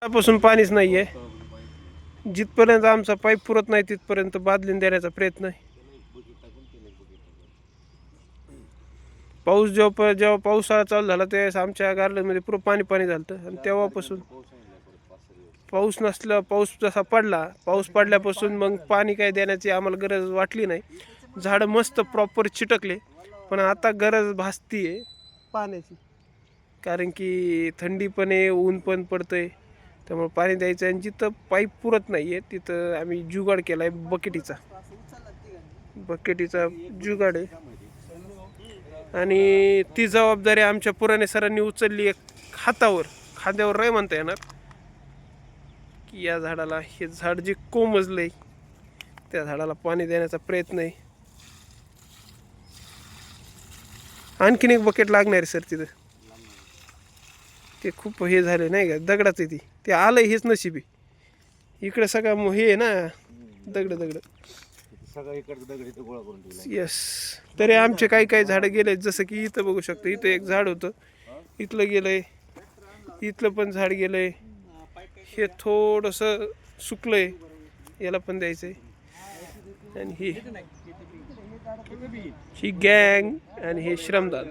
पासून पाणीच नाहीये. जिथपर्यंत आमचा पाईप पुरत नाही तिथपर्यंत बादलीन देण्याचा प्रयत्न आहे. पाऊस जेव्हा पावसाळा चालू झाला त्यावेळेस आमच्या गार्डनमध्ये पुरं पाणी पाणी झालं आणि तेव्हापासून पाऊस नसला. पाऊस पडल्यापासून मग पाणी काय देण्याची आम्हाला गरज वाटली नाही. झाडं मस्त प्रॉपर चिटकले. पण आता गरज भासतीये पाण्याची, कारण की थंडी पण आहे, ऊन पण पडतंय. त्यामुळे पाणी द्यायचं आणि जिथं पाईप पुरत नाही आहे तिथं आम्ही जुगाड केला आहे. बकेटीचा जुगाड आहे आणि ती जबाबदारी आमच्या पुराणे सरांनी उचलली आहे खांद्यावर नाही म्हणता येणार. की या झाडाला, हे झाड जे कोमजलंय त्या झाडाला पाणी देण्याचा प्रयत्न आहे. आणखीन एक बकेट लागणार आहे सर तिथं. ते खूप हे झाले नाही का, दगडाचं आहे ते आलंय, हेच नशीब आहे. इकडे सगळं हे आहे ना, दगड येस. तरी आमचे काही झाडं गेले, जसं की इथं बघू शकतो. इथं एक झाड होतं, इथलं गेलंय, इथलं पण झाड गेलंय. हे थोडंसं सुकलंय, याला पण द्यायचंय. आणि ही गँग आणि हे श्रमदान.